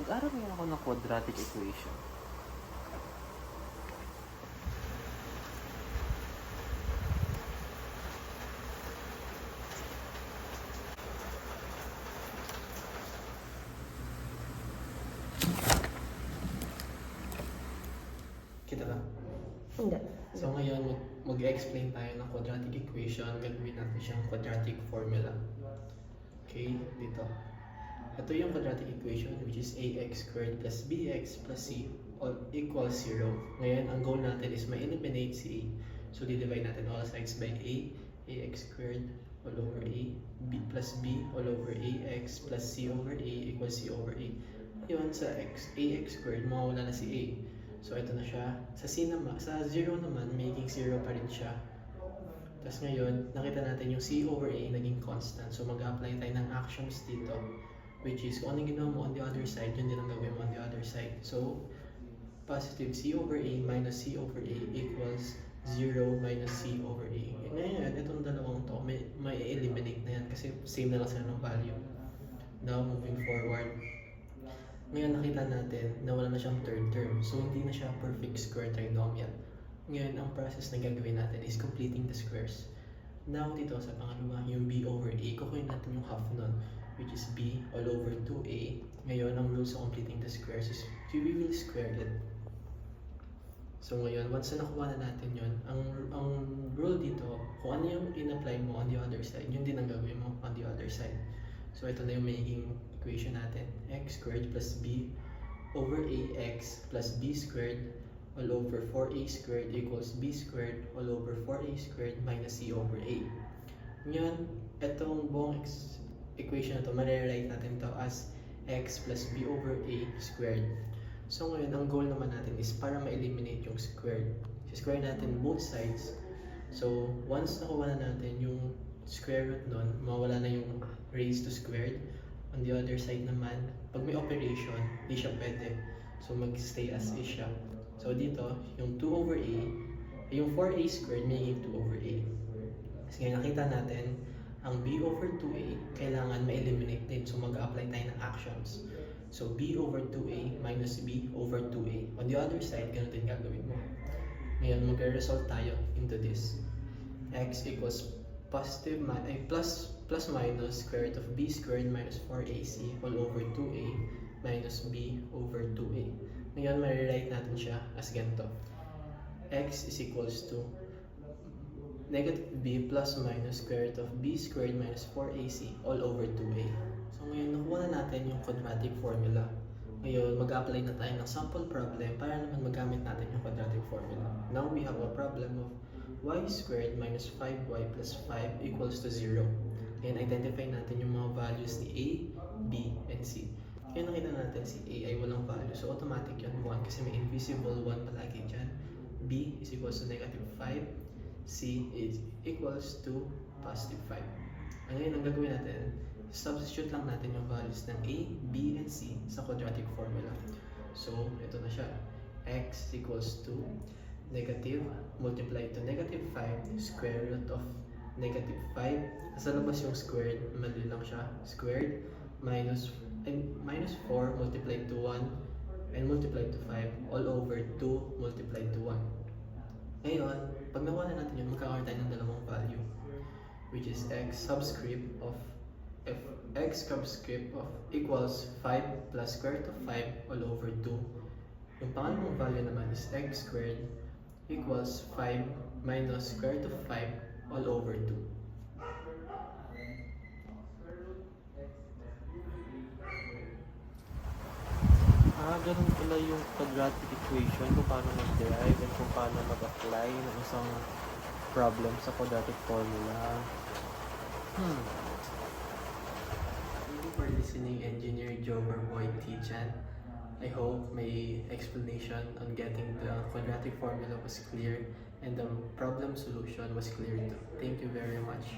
Mag-aral ngayon ako ng quadratic equation. Kita ba? Hindi. So ngayon, mag-explain tayo ng quadratic equation. Gagawin natin siyang quadratic formula. Okay, dito. Ito yung quadratic equation, which is ax squared plus bx plus c all equals 0. Ngayon, ang goal natin is ma-eliminate si a. So, di-divide natin all sides by a, ax squared all over a, b plus b all over ax plus c over a equals c over a. Ngayon, sa ax squared, mawawala na si a. So, ito na siya. Sa c naman, sa 0 naman, making 0 pa rin siya. Tapos ngayon, nakita natin yung c over a naging constant. So, mag-apply tayo ng actions dito, which is kung anong ginawa mo on the other side, yun din ang gawin mo on the other side. So, positive c over a minus c over a equals 0 minus c over a. Ngayon, itong dalawang to, may eliminate na yan kasi same na lang sila ng value. Now, moving forward. Ngayon, nakita natin na wala na siyang third term. So, hindi na siya perfect square trinomial. Ngayon, ang process na gagawin natin is completing the squares. Now, dito sa pangalawa, yung b over a, kukunin natin yung half nun, which is b all over 2a. Ngayon, ang rule sa completing the squares is we will square it. So ngayon, once na nakuha na natin yun, ang rule dito, kung ano yung in-apply mo on the other side, yun din ang gagawin mo on the other side. So ito na yung magiging equation natin. X squared plus b over ax plus b squared all over 4a squared equals b squared all over 4a squared minus c over a. Ngayon, itong buong equation na ito, ma-rewrite natin to as x plus b over a squared. So ngayon, ang goal naman natin is para ma-eliminate yung squared. Square natin both sides. So once nakuha na natin yung square root nun, mawala na yung raised to squared. On the other side naman, pag may operation, di siya pwede. So mag-stay as is siya. So dito, yung 2 over a, yung 4a squared magiging 2 over a. Kasi ngayon nakita natin, ang b over 2a, kailangan ma-eliminate din. So mag-apply tayo ng actions. So b over 2a minus b over 2a. On the other side, ganun din gagawin mo. Ngayon, mag-result tayo into this. X equals positive plus minus square root of b squared minus 4ac all over 2a minus b over 2a. Ngayon, ma-rewrite natin siya as ganito. X is equals to negative b plus minus square root of b squared minus 4ac all over 2a. So ngayon, nakuha na natin yung quadratic formula. Ngayon, mag-apply na tayo ng sample problem para naman magamit natin yung quadratic formula. Now, we have a problem of y squared minus 5y plus 5 equals to 0. Ngayon, identify natin yung mga values ni a, b, and c. Kaya nakita natin si a ay walang value. So, automatic yun 1 kasi may invisible 1 palagi dyan. b is equals to negative 5. c is equals to positive 5. Ngayon, ang gagawin natin, substitute lang natin yung values ng a, b, and c sa quadratic formula. So, ito na siya. X equals to negative multiplied to negative 5 square root of negative 5. Nasa labas yung squared, mali lang siya. Squared minus 4 multiplied to 1 and multiplied to 5 all over 2 multiplied to 1. Ngayon, pag nakuha na natin yun, magkakaroon tayo ng dalawang value, which is x subscript of equals 5 plus square root of 5 all over 2. Yung pangalawang value naman is x squared equals 5 minus square root of 5 all over 2. Ganun pala yung quadratic equation kung paano mag-derive and kung paano mag-apply ng isang problem sa quadratic formula. Thank you for listening, Engineer Joe Boyd Tichan. I hope my explanation on getting the quadratic formula was clear and the problem solution was clear too. Thank you very much.